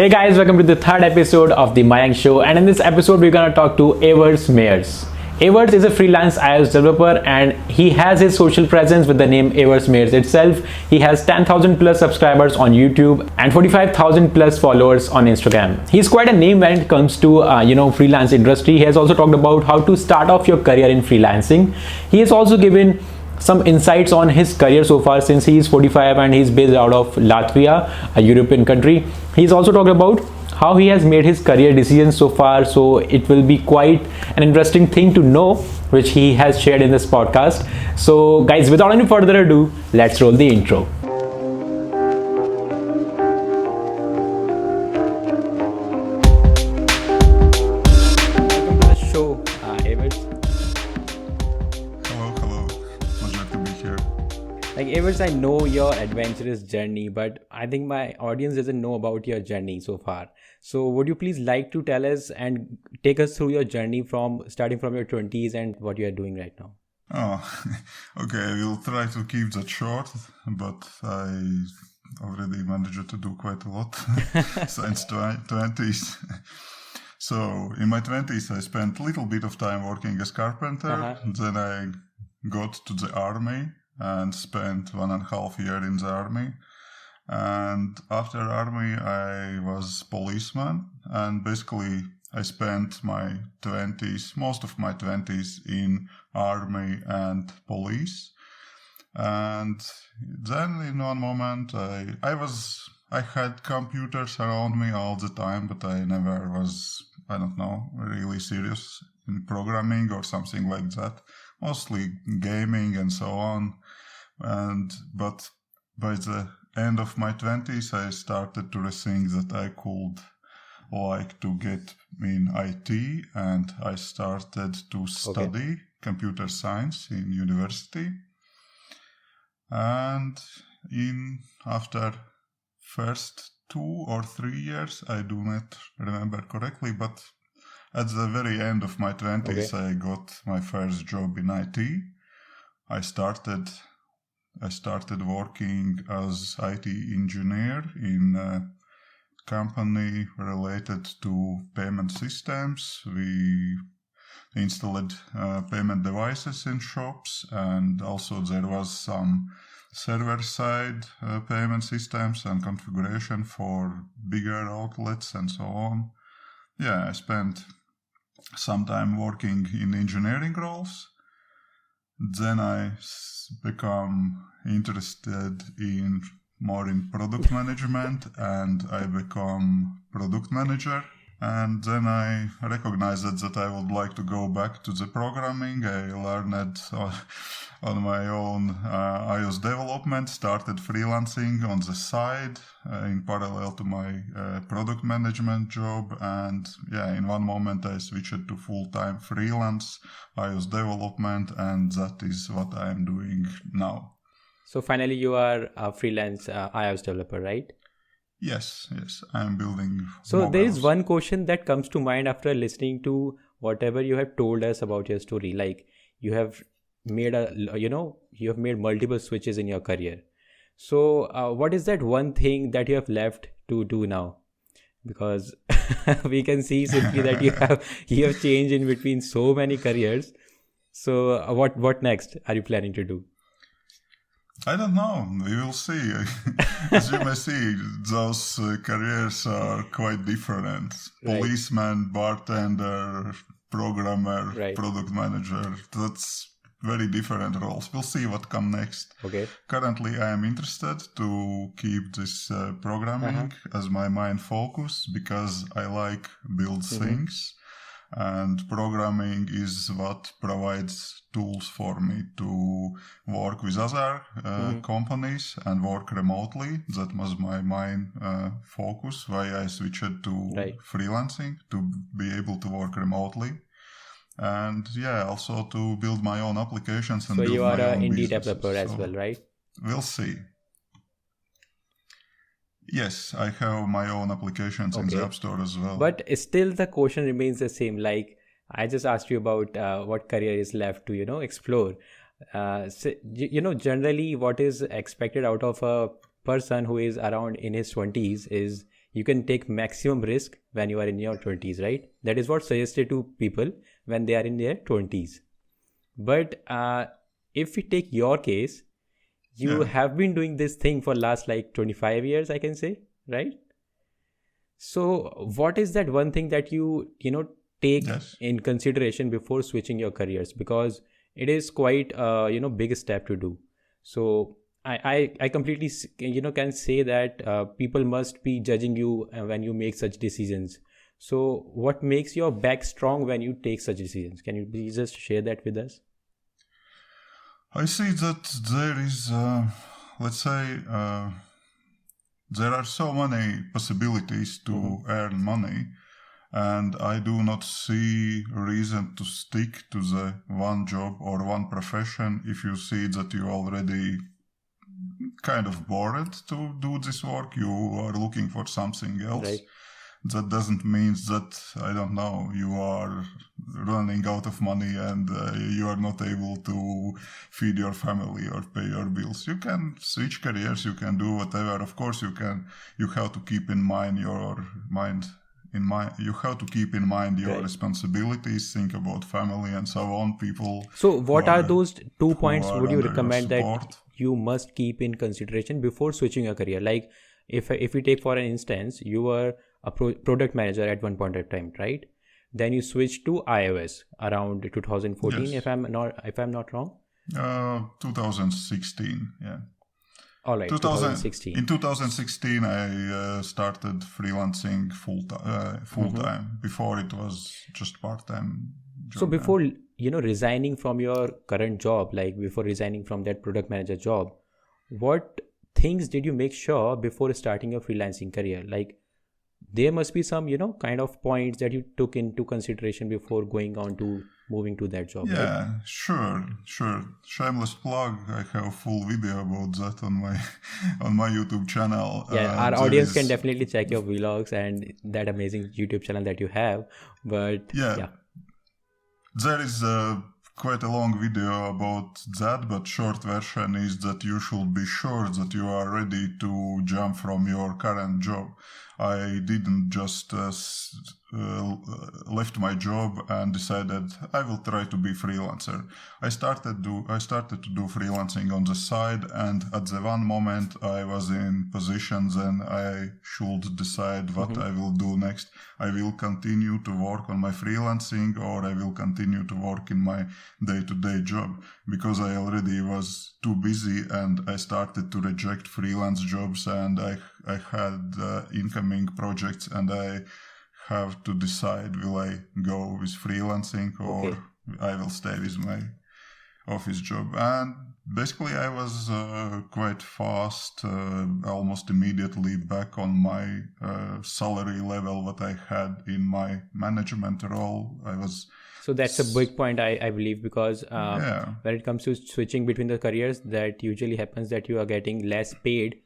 Hey guys, welcome to the third episode of the Mayank Show, and in this episode we're gonna talk to Aivars Meijers. Aivars is a freelance iOS developer and he has his social presence with the name Aivars Meijers itself. He has 10,000 plus subscribers on YouTube and 45,000 plus followers on Instagram. He's quite a name when it comes to freelance industry. He has also talked about how to start off your career in freelancing. He has also given some insights on his career so far since he is 45 and he's based out of Latvia, a European country. He's also talked about how he has made his career decisions so far, so it will be quite an interesting thing to know, which he has shared in this podcast. So guys, without any further ado, let's roll the intro. Welcome to the show, Aivars. Hello. Pleasure to be here. Like Aivars, I know your adventurous journey, but I think my audience doesn't know about your journey so far. So would you please like to tell us and take us through your journey from starting from your 20s and what you are doing right now? Oh, okay. I will try to keep that short, but I already managed to do quite a lot since 20s. So in my 20s, I spent a little bit of time working as carpenter. Then I got to the army and spent 1.5 years in the army. And after army, I was policeman. And basically, I spent my 20s, most of my 20s in army and police. And then in one moment, I had computers around me all the time, but I never was, really serious in programming or something like that. Mostly gaming and so on. But by the end of my 20s, I started to rethink that I could like to get in IT, and I started to study computer science in university. And after first 2 or 3 years, I do not remember correctly, but at the very end of my 20s, I got my first job in IT. I started working as IT engineer in a company related to payment systems. We installed payment devices in shops, and also there was some server-side payment systems and configuration for bigger outlets and so on. Yeah, I spent some time working in engineering roles. Then I become interested more in product management, and I become product manager. And then I recognized that I would like to go back to the programming. I learned on my own iOS development, started freelancing on the side in parallel to my product management job. And in one moment I switched to full-time freelance iOS development, and that is what I am doing now. So finally you are a freelance iOS developer, right? Yes, I am building. So mobiles. There is one question that comes to mind after listening to whatever you have told us about your story. Like you have made multiple switches in your career. So what is that one thing that you have left to do now? Because we can see simply that you have changed in between so many careers. So what next are you planning to do? I don't know. We will see. As you may see, those careers are quite different. Right. Policeman, bartender, programmer, right. Product manager. That's very different roles. We'll see what comes next. Okay. Currently, I am interested to keep this programming as my main focus because I like build things. And programming is what provides tools for me to work with other companies and work remotely. That was my main focus, why I switched to freelancing, to be able to work remotely. And also to build my own applications and build my own business. So you are an indie developer as well, right? We'll see. Yes, I have my own applications in the App Store as well. But still the question remains the same. Like I just asked you about what career is left to, explore. Generally what is expected out of a person who is around in his 20s is you can take maximum risk when you are in your 20s, right? That is what suggested to people when they are in their 20s. But if we take your case, you have been doing this thing for last like 25 years, I can say, right? So what is that one thing that you take in consideration before switching your careers? Because it is quite big step to do. So I completely can say that people must be judging you when you make such decisions. So what makes your back strong when you take such decisions? Can you please just share that with us? I see that there is, let's say, there are so many possibilities to earn money, and I do not see reason to stick to the one job or one profession if you see that you already kind of bored to do this work, you are looking for something else. Right. That doesn't mean that, I don't know, you are running out of money and you are not able to feed your family or pay your bills. You can switch careers, you can do whatever. Of course, you have to keep in mind your responsibilities, think about family and so on, people. So what are those 2 points would you recommend that you must keep in consideration before switching your career? Like if we take for an instance, you were a product manager at one point of time, right? Then you switched to iOS around 2014, yes. if I'm not wrong. 2016, yeah. All right, 2016. In 2016, I started freelancing full time. Before it was just part-time job. So before resigning from your current job, like before resigning from that product manager job, what things did you make sure before starting your freelancing career? Like there must be some kind of points that you took into consideration before going on to moving to that job. Yeah, right? sure. Shameless plug. I have a full video about that on my YouTube channel. Yeah, our audience can definitely check your vlogs and that amazing YouTube channel that you have. But yeah. There is quite a long video about that, but short version is that you should be sure that you are ready to jump from your current job. I didn't just left my job and decided I will try to be freelancer. I started to do freelancing on the side, and at the one moment I was in position then I should decide what I will do next. I will continue to work on my freelancing or I will continue to work in my day-to-day job, because I already was too busy and I started to reject freelance jobs, and I had incoming projects, and I have to decide, will I go with freelancing or I will stay with my office job. And basically I was quite fast, almost immediately back on my salary level that I had in my management role. So that's a big point, I believe, because when it comes to switching between the careers, that usually happens that you are getting less paid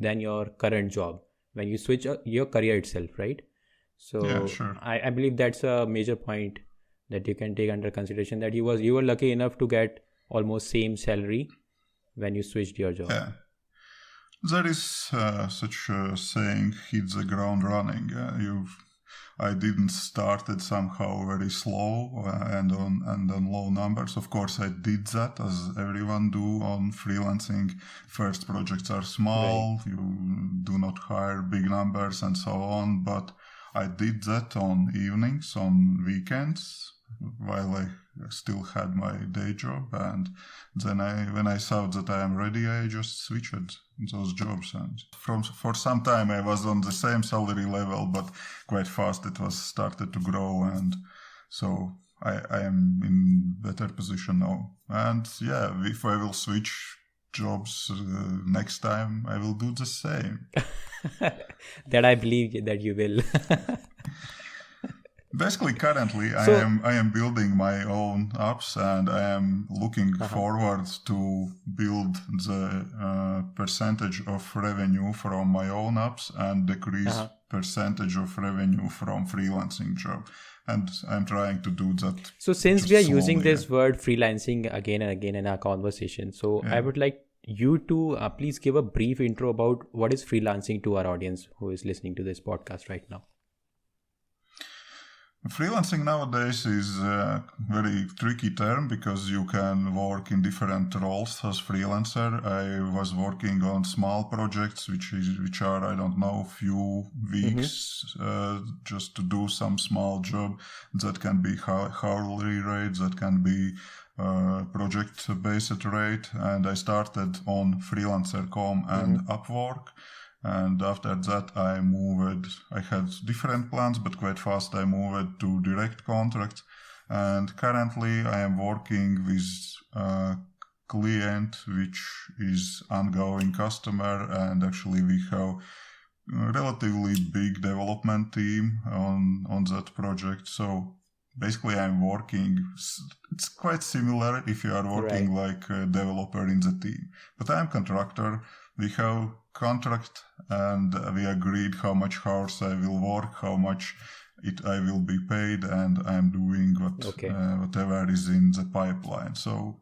than your current job when you switch your career itself, right? So yeah, sure. I believe that's a major point that you can take under consideration, that you were lucky enough to get almost same salary when you switched your job. Yeah. There is such a saying, hit the ground running. I didn't start it somehow very slow and on low numbers. Of course, I did that as everyone do on freelancing. First projects are small, right. You do not hire big numbers and so on. But I did that on evenings, on weekends, while I still had my day job. And then when I saw that I am ready, I just switched those jobs. And for some time I was on the same salary level, but quite fast it was started to grow. And so I am in better position now. And yeah, if I will switch jobs next time, I will do the same. That I believe that you will. Basically, currently, I am building my own apps, and I am looking forward to build the percentage of revenue from my own apps and decrease percentage of revenue from freelancing job. And I'm trying to do that. So since we are using this word freelancing again and again in our conversation, so I would like you to please give a brief intro about what is freelancing to our audience who is listening to this podcast right now. Freelancing nowadays is a very tricky term because you can work in different roles as freelancer. I was working on small projects, which are, I don't know, few weeks, just to do some small job that can be hourly rate, that can be project-based rate. And I started on freelancer.com and Upwork. And after that, I had different plans, but quite fast I moved to direct contracts. And currently I am working with a client, which is ongoing customer. And actually we have a relatively big development team on that project. So basically I'm working, it's quite similar if you are working like a developer in the team. But I'm contractor. We have contract and we agreed how much hours I will work, how much I will be paid, and I'm doing whatever is in the pipeline. So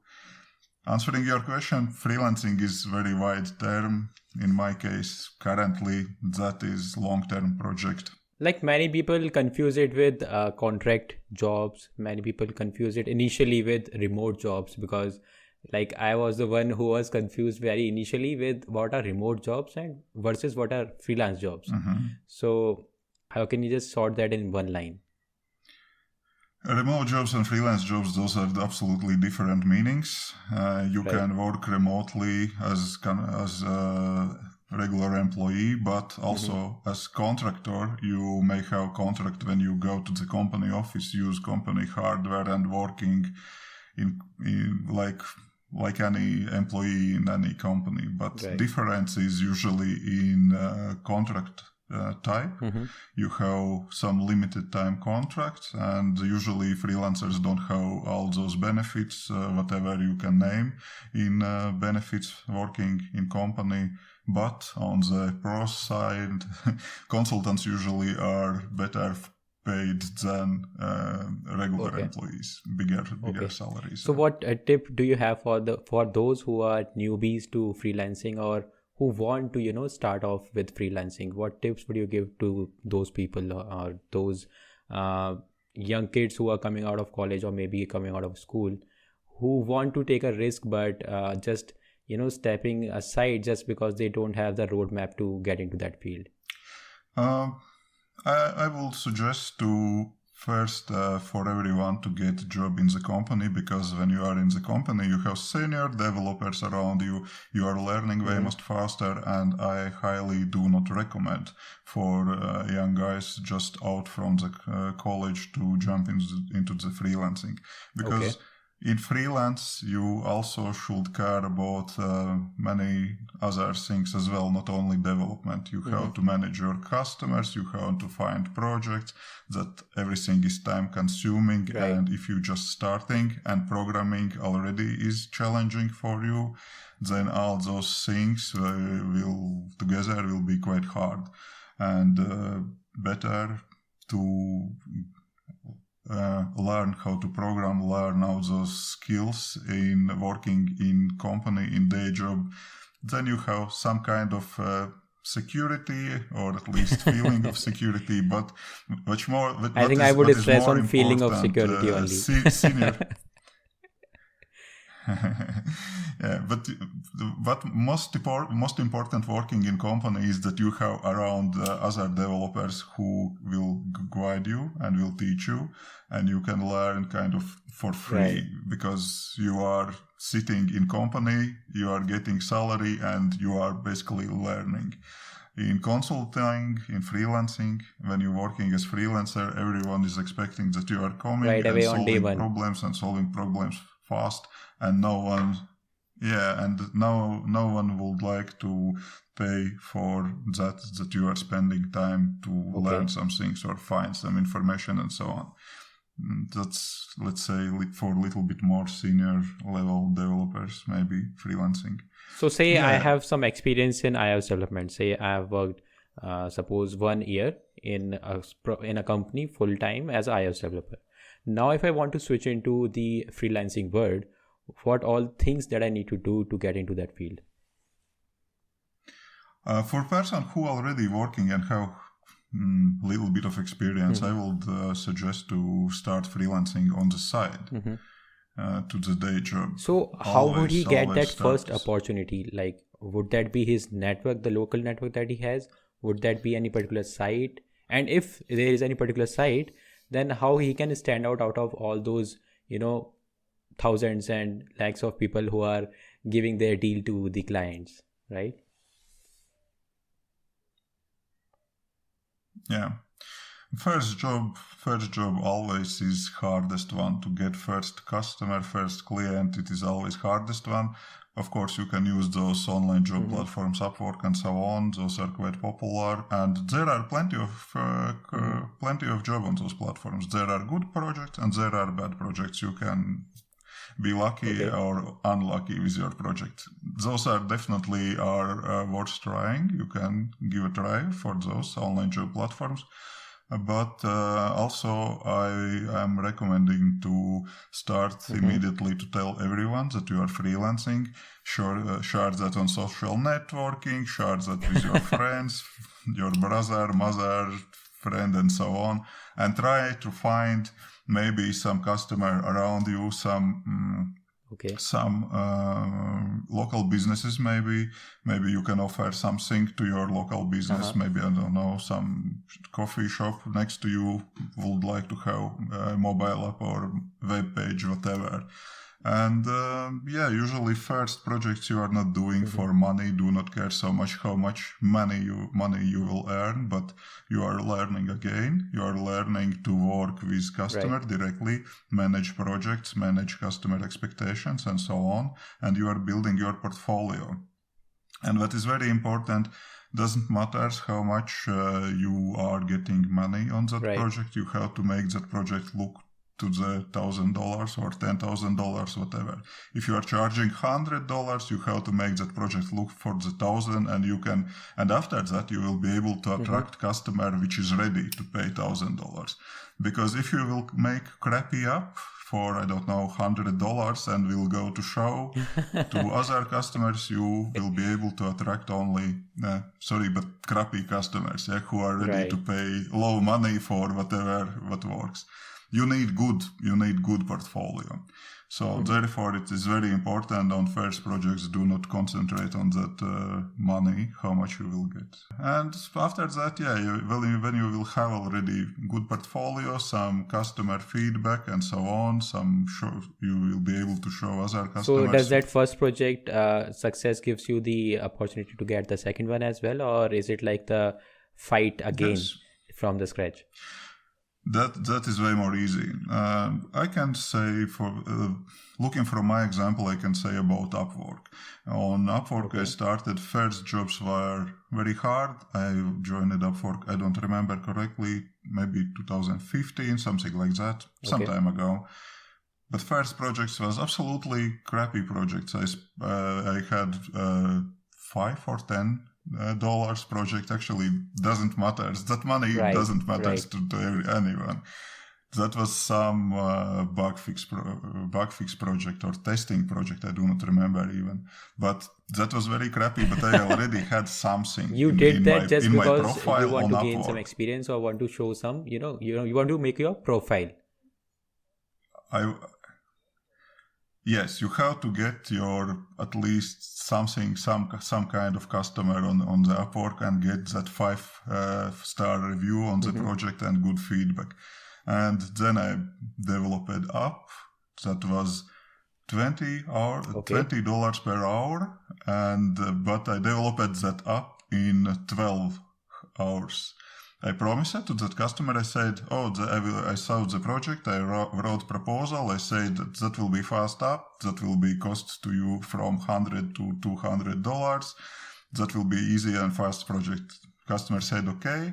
answering your question, freelancing is very wide term. In my case, currently that is long-term project. Like many people confuse it with contract jobs. Many people confuse it initially with remote jobs because like I was the one who was confused very initially with what are remote jobs and versus what are freelance jobs. So how can you just sort that in one line? Remote jobs and freelance jobs, those are absolutely different meanings. You can work remotely as a regular employee, but also as contractor, you may have contract when you go to the company office, use company hardware and working in like any employee in any company. But difference is usually in contract type. You have some limited time contracts, and usually freelancers don't have all those benefits, whatever you can name in benefits working in company. But on the pros side, consultants usually are better paid than regular employees, bigger salaries. So what tip do you have for those who are newbies to freelancing or who want to start off with freelancing? What tips would you give to those people or those young kids who are coming out of college or maybe coming out of school who want to take a risk but just stepping aside just because they don't have the roadmap to get into that field? I will suggest to first for everyone to get a job in the company, because when you are in the company, you have senior developers around you. You are learning way much faster, and I highly do not recommend for young guys just out from the college to jump into the freelancing, because in freelance, you also should care about many other things as well, not only development. You have to manage your customers, you have to find projects, that everything is time consuming. And if you just starting and programming already is challenging for you, then all those things will be quite hard. And better to learn how to program, learn all those skills in working in company, in day job. Then you have some kind of security, or at least feeling of security, but much more. I think I would stress on feeling of security only. Senior. But most important working in company is that you have around other developers who will guide you and will teach you, and you can learn kind of for free, because you are sitting in company, you are getting salary, and you are basically learning. In consulting, in freelancing, when you're working as freelancer, everyone is expecting that you are coming and solving problems fast, and no one would like to pay for that you are spending time to learn some things or find some information and so on. That's, let's say, for a little bit more senior level developers, maybe freelancing. So say I have some experience in iOS development. Say I have worked, suppose 1 year in a company full time as an iOS developer. Now, if I want to switch into the freelancing world, what all things that I need to do to get into that field? For person who already working and have little bit of experience, I would suggest to start freelancing on the side to the day job. So how would he get always that first start. opportunity? Like, would that be his network, the local network that he has? Would that be any particular site? And if there is any particular site, then how he can stand out of all those, thousands and lakhs of people who are giving their deal to the clients, right? Yeah. First job always is hardest one to get. First customer, first client, it is always hardest one. Of course, you can use those online job platforms, Upwork and so on. Those are quite popular, and there are plenty of job on those platforms. There are good projects and there are bad projects. You can be lucky or unlucky with your project. Those are definitely worth trying. You can give a try for those online job platforms. But also I am recommending to start immediately to tell everyone that you are freelancing. Share that on social networking, share that with your friends, your brother, mother, friend, and so on, and try to find maybe some customer around you, some local businesses. Maybe you can offer something to your local business. Maybe, I don't know, some coffee shop next to you would like to have a mobile app or web page, whatever. And usually first projects you are not doing for money. Do not care so much how much money you will earn, but you are learning again. You are learning to work with customer directly, manage projects, manage customer expectations, and so on. And you are building your portfolio. And what is very important, doesn't matter how much you are getting money on that project. You have to make that project look to the $1,000 or $10,000, whatever. If you are charging $100, you have to make that project look for the 1,000, and after that you will be able to attract customer which is ready to pay $1,000. Because if you will make crappy app for, I don't know, $100 and will go to show to other customers, you will be able to attract only, crappy customers who are ready to pay low money for what works. You need good portfolio. So therefore it is very important on first projects, do not concentrate on that money, how much you will get. And after that, when you will have already good portfolio, some customer feedback and so on, you will be able to show other customers. So does that first project success gives you the opportunity to get the second one as well, or is it like the fight again from the scratch? That is way more easy. I can say, for looking from my example, I can say about Upwork. On Upwork, I started, first jobs were very hard. I joined Upwork, I don't remember correctly, maybe 2015, something like that, some time ago. But first projects was absolutely crappy projects. I had 5 or 10 dollars project. Actually doesn't matter. That money doesn't matter to anyone. That was some bug fix project or testing project. I do not remember even. But that was very crappy. But I already had something. You did that just because you want to gain Upwork. some experience or want to show some. You want to make your profile. Yes, you have to get your at least some kind of customer on the Upwork and get that 5-star review on the project and good feedback. And then I developed an app that was $20 per hour, but I developed that app in 12 hours. I promised it to that customer. I said, I saw the project. I wrote proposal. I said that will be fast up. That will be cost to you from $100 to $200. That will be easy and fast project. Customer said, okay.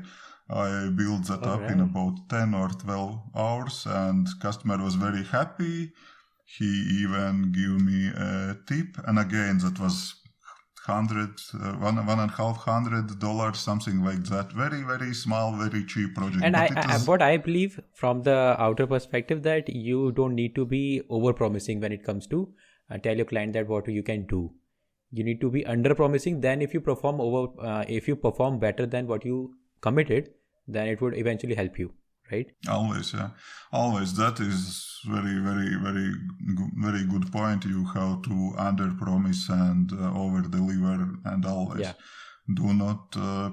I built that up in about 10 or 12 hours, and customer was very happy. He even gave me a tip. And again, that was $150, something like that. Very, very small, very cheap project. And what I believe from the outer perspective, that you don't need to be over promising when it comes to tell your client that what you can do. You need to be under promising. Then if you perform better than what you committed, then it would eventually help you, right? Always, yeah, always. That is very good point. You have to under promise and over deliver, and always. Yeah. Do not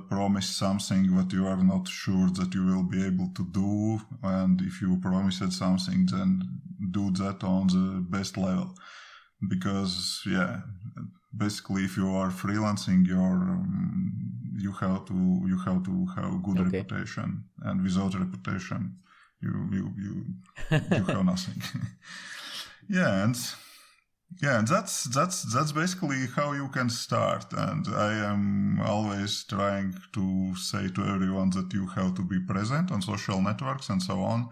promise something that you are not sure that you will be able to do. And if you promised something, then do that on the best level. Because, yeah, basically, if you are freelancing, you have to have good reputation, and without reputation, you have nothing. Yeah, and that's basically how you can start. And I am always trying to say to everyone that you have to be present on social networks and so on.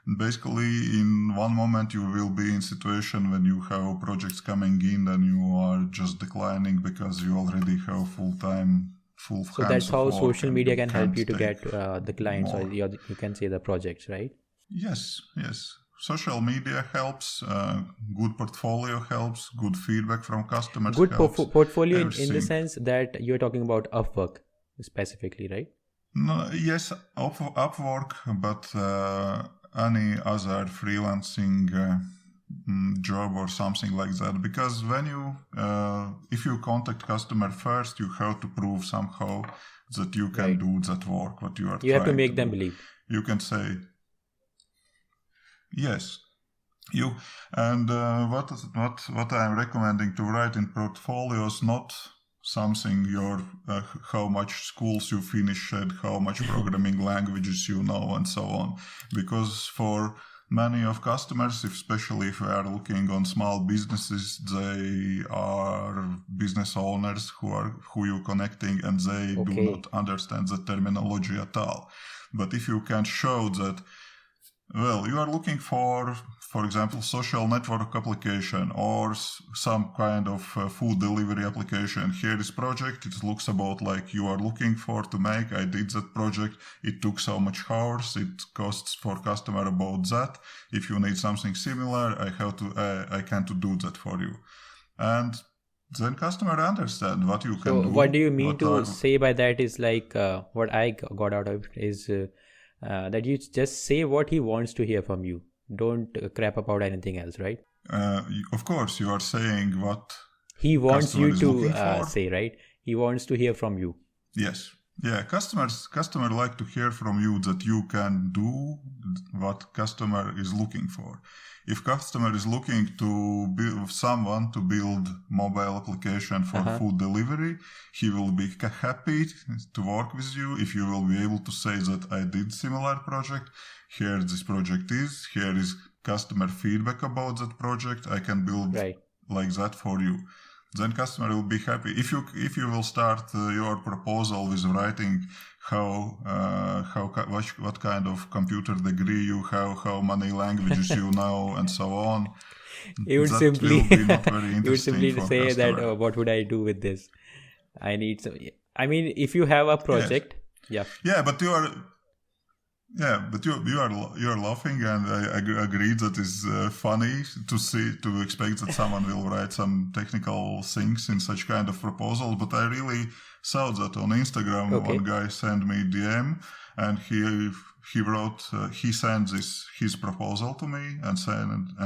And basically, in one moment you will be in situation when you have projects coming in and you are just declining because you already have full So that's how social media can help you to get the clients more. or you can say the projects, right? Yes. Social media helps, good portfolio helps, good feedback from customers good helps. Portfolio in the sense that you're talking about Upwork specifically, right? No, yes, Upwork, but any other freelancing job or something like that. Because when if you contact customer first, you have to prove somehow that you can do that work, what you are trying to do. You have to make them believe. You can say, yes. What I'm recommending to write in portfolios, not something how much schools you finished, how much programming languages you know, and so on. Because for many of customers, especially if we are looking on small businesses, they are business owners who you're connecting, and they do not understand the terminology at all. But if you can show that, well, you are looking for example, social network application or some kind of food delivery application. Here is project. It looks about like you are looking for to make. I did that project. It took so much hours. It costs for customer about that. If you need something similar, I can do that for you. And then customer understand what you can do. What do you mean to say by that is like what I got out of it is that you just say what he wants to hear from you. Don't crap about anything else, right? Of course, you are saying what he wants you to say, right? He wants to hear from you. Yes. Yeah, customer like to hear from you that you can do what customer is looking for. If customer is looking to build someone to build mobile application for food delivery, he will be happy to work with you if you will be able to say that I did similar project. Here this project is. Here is customer feedback about that project. I can build like that for you. Then customer will be happy. If you will start your proposal with writing what kind of computer degree you have, how many languages you know, and so on, you would simply will be not very interesting. You would simply say customer. That what would I do with this? I need some. I mean, if you have a project, but you are. Yeah, but you are laughing, and I agree that is funny to expect that someone will write some technical things in such kind of proposal. But I really saw that on Instagram. One guy sent me DM, and he wrote he sent his proposal to me and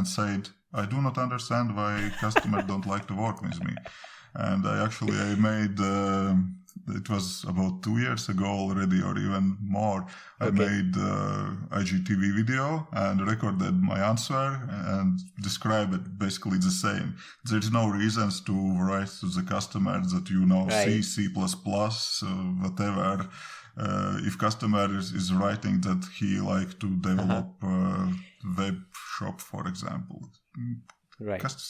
said I do not understand why customer don't like to work with me. And I made. It was about 2 years ago already, or even more. I made IGTV video and recorded my answer and described it basically the same. There's no reasons to write to the customer that you know C, whatever. If customer is writing that he like to develop web shop, for example.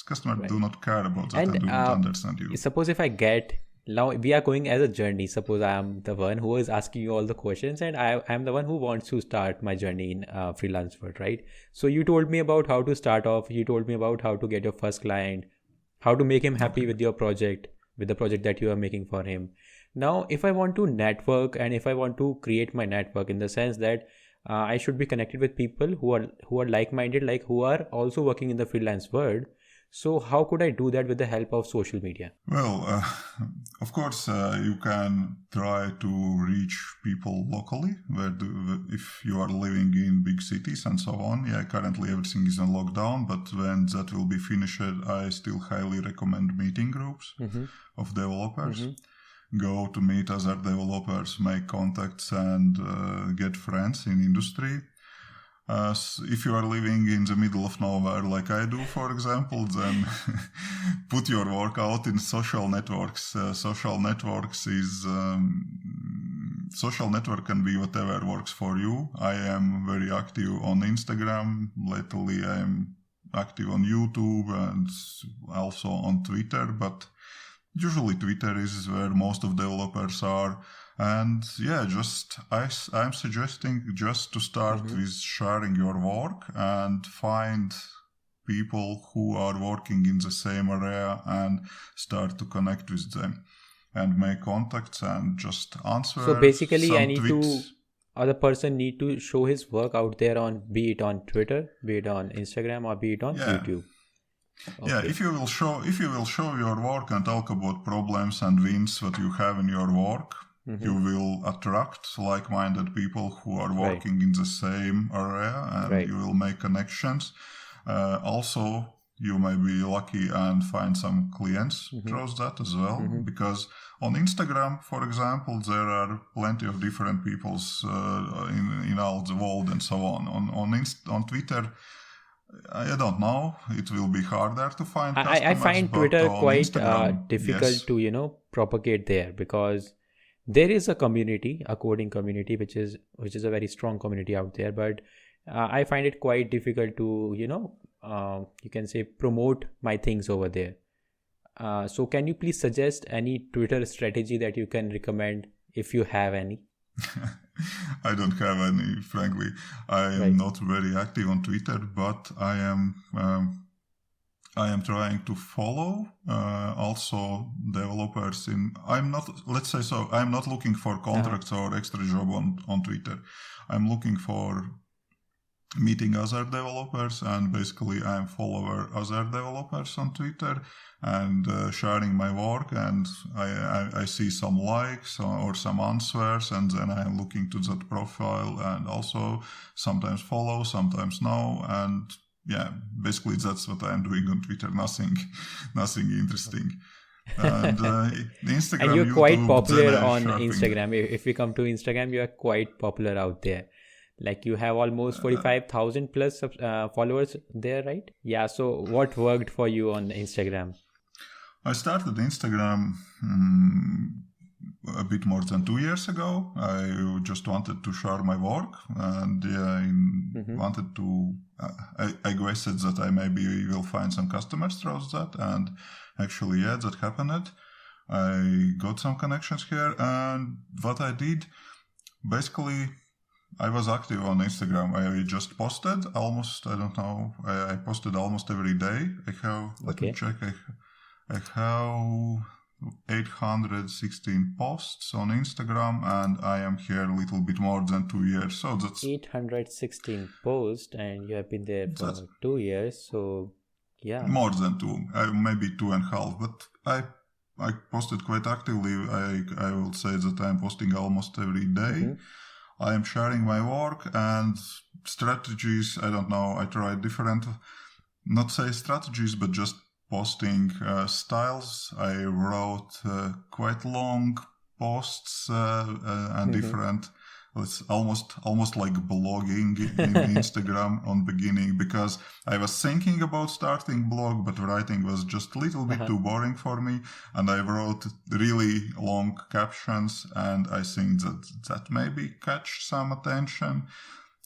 Customer do not care about that and do not understand you. Suppose if I get... Now we are going as a journey. Suppose I am the one who is asking you all the questions and I am the one who wants to start my journey in freelance world, right? So you told me about how to start off. You told me about how to get your first client, how to make him happy with your project, with the project that you are making for him. Now, if I want to network and if I want to create my network in the sense that I should be connected with people who are like-minded, like who are also working in the freelance world. So how could I do that with the help of social media? Well, of course, you can try to reach people locally, if you are living in big cities and so on. Yeah, currently everything is on lockdown, but when that will be finished, I still highly recommend meeting groups of developers. Go to meet other developers, make contacts, and get friends in industry. If you are living in the middle of nowhere, like I do, for example, then put your work out in social networks. Social network can be whatever works for you. I am very active on Instagram. Lately, I am active on YouTube and also on Twitter, but usually Twitter is where most of developers are. And yeah, I'm suggesting just to start with sharing your work and find people who are working in the same area and start to connect with them and make contacts and just answer. So basically, some other person need to show his work out there on, be it on Twitter, be it on Instagram, or be it on YouTube. Okay. Yeah, if you will show your work and talk about problems and wins that you have in your work, you will attract like-minded people who are working in the same area, and you will make connections. Also, you may be lucky and find some clients through that as well, because on Instagram, for example, there are plenty of different peoples in all the world and so on. On Twitter, I don't know. It will be harder to find customers. I find Twitter quite difficult to propagate there, because there is a community, a coding community, which is a very strong community out there. But I find it quite difficult to you can say promote my things over there. So can you please suggest any Twitter strategy that you can recommend, if you have any? I don't have any, frankly. I am not very active on Twitter, but I am trying to follow also developers I'm not looking for contracts or extra job on Twitter. I'm looking for meeting other developers, and basically I'm follower other developers on Twitter and sharing my work, and I see some likes or some answers, and then I'm looking to that profile and also sometimes follow, sometimes no, and yeah, basically that's what I'm doing on Twitter. Nothing interesting. And Instagram, and you're YouTube, quite popular on shopping. Instagram. If we come to Instagram, you are quite popular out there. Like you have almost 45,000 plus followers there, right? Yeah. So what worked for you on Instagram? I started Instagram a bit more than 2 years ago. I just wanted to share my work, and wanted to. I guessed that I maybe will find some customers through that, and actually, yeah, that happened. I got some connections here, and what I did, basically, I was active on Instagram. I just posted almost. I don't know. I posted almost every day. I have. Let me check. I have 816 posts on Instagram, and I am here a little bit more than 2 years. So that's 816 posts, and you have been there for 2 years. So yeah, more than two, maybe 2.5. But I posted quite actively. I will say that I'm posting almost every day. I am sharing my work and strategies. I don't know. I tried different, not say strategies, but just posting styles. I wrote quite long posts and different. It's almost like blogging in Instagram on beginning, because I was thinking about starting blog, but writing was just a little bit too boring for me, and I wrote really long captions, and I think that maybe catch some attention.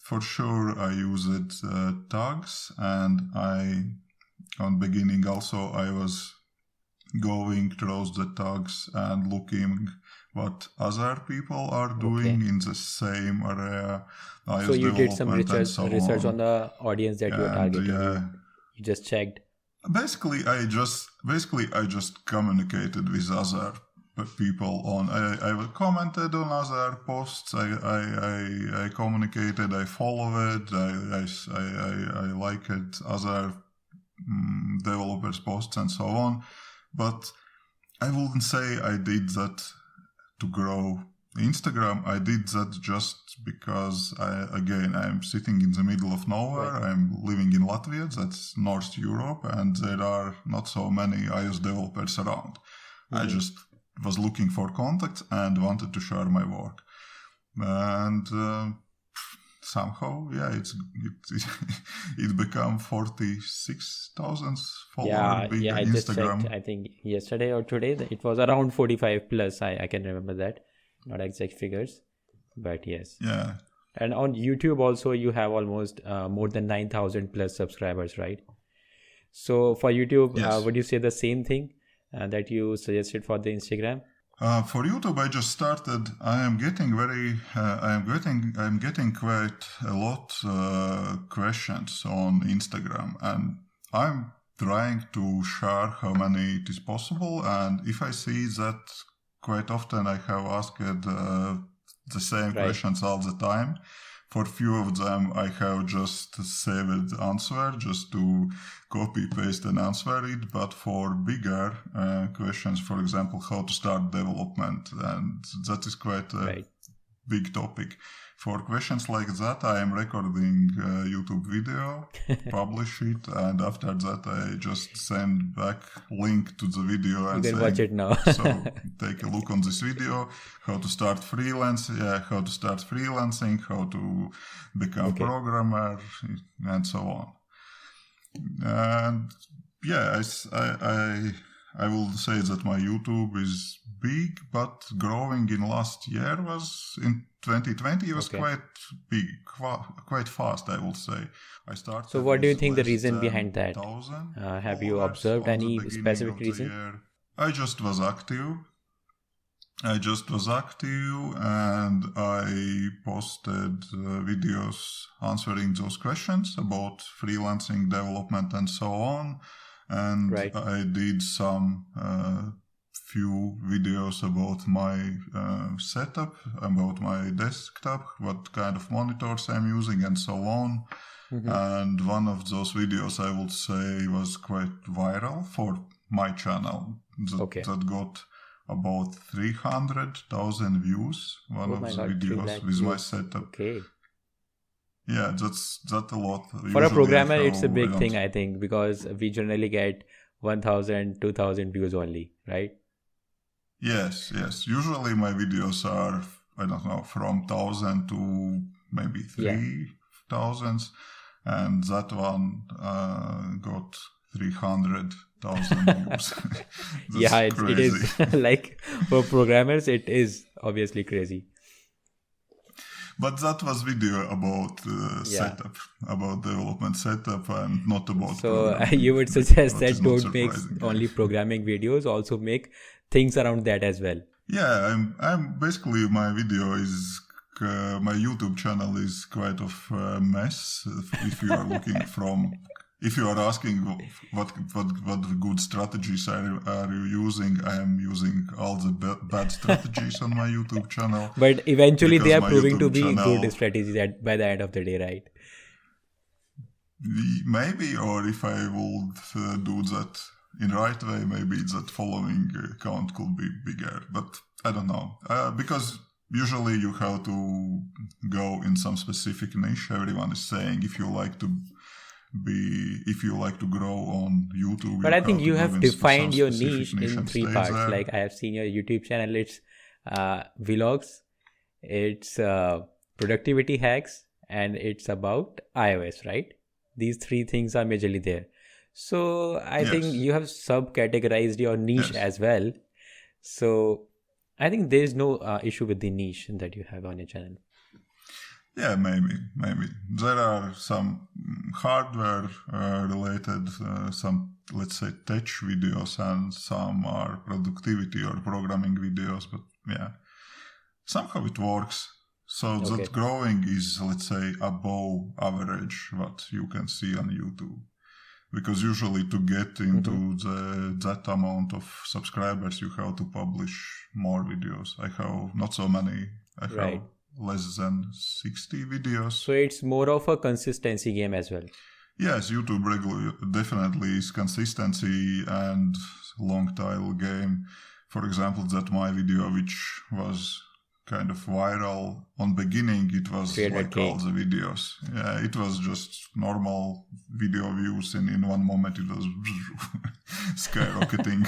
For sure, I used tags, and on beginning also I was going through the tags and looking what other people are doing in the same area. So you did some research on the audience that you are targeting. You just checked. Basically, I just communicated with other people on. I commented on other posts. I communicated. I followed. I liked other developers' posts and so on. But I wouldn't say I did that to grow Instagram. I did that just because I'm sitting in the middle of nowhere. Right. I'm living in Latvia, that's North Europe, and there are not so many iOS developers around. I just was looking for contacts and wanted to share my work. And somehow, it became 46,000 follower big I Instagram. just checked, I think yesterday or today, it was around 45 plus. I can remember that. Not exact figures, but yes. Yeah. And on YouTube also, you have almost more than 9,000 plus subscribers, right? So for YouTube, Yes. would you say the same thing that you suggested for the Instagram? For YouTube, I just started. I am getting quite a lot questions on Instagram, and I'm trying to share how many it is possible. And if I see that quite often I have asked the same questions all the time. For few of them, I have just saved answer just to copy paste and answer it. But for bigger questions, for example, how to start development, and that is quite a big topic. For questions like that, I am recording a YouTube video, publish it, and after that, I just send back link to the video and you can say, watch it now. so take a look on this video, how to start freelancing, how to become programmer, and so on. And yeah, I will say that my YouTube is big, but growing in last year was in 2020 was quite big, quite fast, I will say. I started. So what do you think the reason behind that? Have you observed any specific reason? I just was active. And I posted videos answering those questions about freelancing, development, and so on. And I did some few videos about my setup, about my desktop, what kind of monitors I'm using, and so on. And one of those videos, I would say, was quite viral for my channel. That got about 300,000 views. One of the videos with my setup. Yeah, that's a lot. For a programmer, it's a big thing, I think, because we generally get 1,000, 2,000 views only, right? Yes. Usually my videos are, I don't know, from 1,000 to maybe 3,000. And that one got 300,000 views. It is like for programmers, it is obviously crazy. But that was video about setup, about development setup, and not about. So you would suggest that don't make only programming videos, also make things around that as well. Yeah, I'm basically, my video is my YouTube channel is quite of a mess. If you are looking if you are asking what good strategies are you using, I am using all the bad strategies on my YouTube channel. But eventually they are proving to be good strategies by the end of the day, right? Maybe, or if I would do that in right way, maybe that following account could be bigger. But I don't know, because usually you have to go in some specific niche. Everyone is saying if you like to grow on YouTube. But I think you have defined your niche in 3 parts. Like I have seen your YouTube channel, it's vlogs, it's productivity hacks, and it's about iOS, right? These 3 things are majorly there. So I think you have sub-categorized your niche as well. So I think there is no issue with the niche that you have on your channel. Yeah, maybe. There are some hardware related, some, let's say, tech videos, and some are productivity or programming videos. But yeah, somehow it works. So that growing is, let's say, above average what you can see on YouTube. Because usually to get into that amount of subscribers, you have to publish more videos. I have not so many. I have less than 60 videos. So it's more of a consistency game as well. Yes, YouTube regularly definitely is consistency and long tail game. For example, that my video, which was kind of viral on beginning, it was like all 300K. the videos. Yeah, it was just normal video views, and in one moment it was skyrocketing.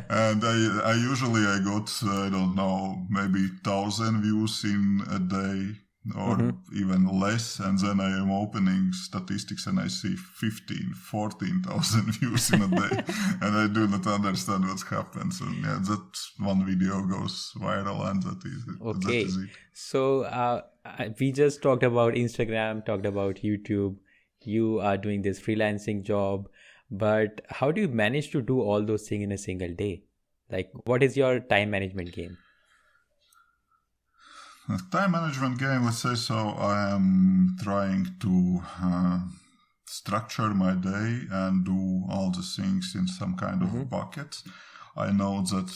And I usually got, I don't know, maybe 1,000 views in a day or even less, and then I am opening statistics and I see 14,000 views in a day, and I do not understand what happens. And yeah, that one video goes viral, and that is it. Okay. That is it. So we just talked about Instagram, talked about YouTube. You are doing this freelancing job, but how do you manage to do all those things in a single day? Like, what is your time management game? Time management game, let's say so. I am trying to structure my day and do all the things in some kind of bucket. I know that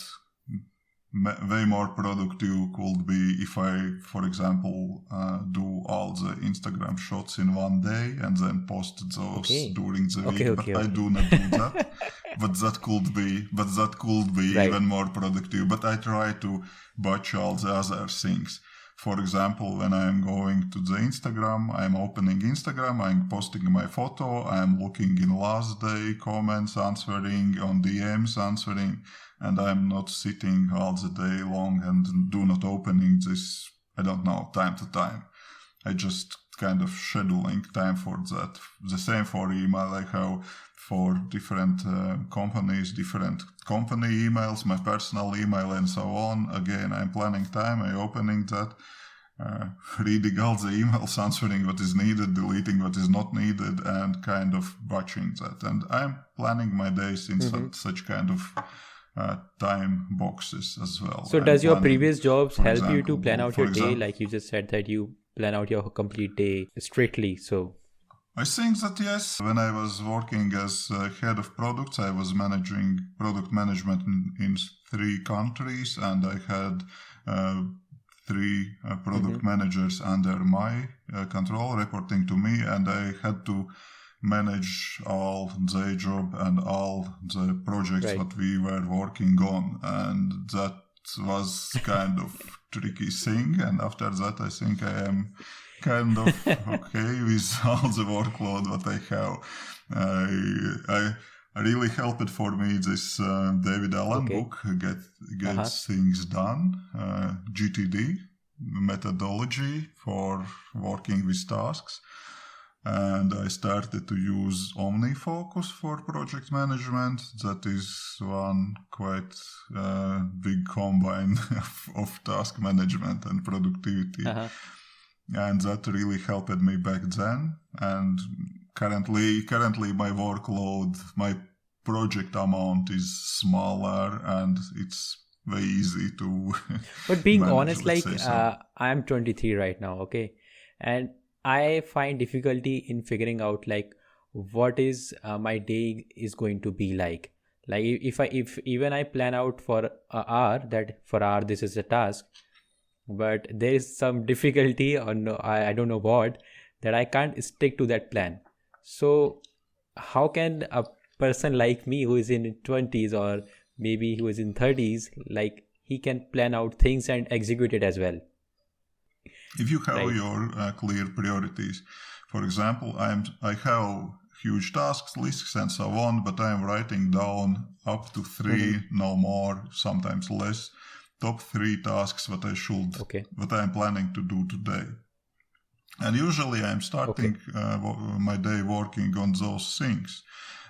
way more productive could be if I, for example, do all the Instagram shots in one day and then post those during the week. But I do not do that. But that could be Right. even more productive. But I try to batch all the other things. For example, when I am going to the Instagram, I'm opening Instagram, I'm posting my photo, I'm looking in last day comments, answering on DMs, answering, and I'm not sitting all the day long and do not opening this, I don't know, time to time. I just kind of scheduling time for that. The same for email, like how for different companies, different company emails, my personal email and so on. Again, I'm planning time, I'm opening that, reading all the emails, answering what is needed, deleting what is not needed, and kind of batching that. And I'm planning my days in such kind of time boxes as well. So does your previous jobs help you to plan out your day? Like you just said that you plan out your complete day strictly. So I think that yes, when I was working as head of products, I was managing product management in 3 countries, and I had 3 product managers under my control reporting to me, and I had to manage all the job and all the projects that we were working on, and that was kind of tricky thing. And after that, I think I am kind of okay with all the workload that I have. I really helped for me this David Allen book, Get Things Done, GTD, methodology for working with tasks. And I started to use OmniFocus for project management. That is one quite big combine of task management and productivity. And that really helped me back then. And currently my workload, my project amount is smaller, and it's very easy to But being manage, honest, like so. I'm 23 right now, okay? And I find difficulty in figuring out like what is my day is going to be like. Like if even I plan out for an hour, that for hour this is a task, but there is some difficulty or no, I don't know what, that I can't stick to that plan. So how can a person like me who is in 20s or maybe who is in 30s, like he can plan out things and execute it as well? If you have your clear priorities, for example, I have huge tasks lists and so on, but I am writing down up to 3, no more, sometimes less, top 3 tasks that I should, what I am planning to do today. And usually I am starting my day working on those things.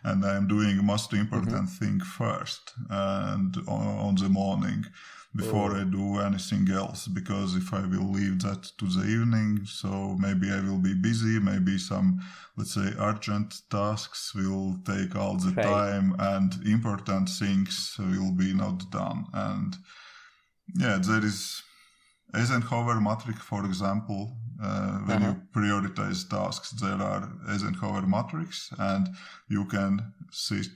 And I am doing most important thing first and on the morning before I do anything else. Because if I will leave that to the evening, so maybe I will be busy, maybe some, let's say, urgent tasks will take all the time, and important things will be not done. And yeah, there is Eisenhower matrix, for example. When you prioritize tasks, there are Eisenhower matrix, and you can set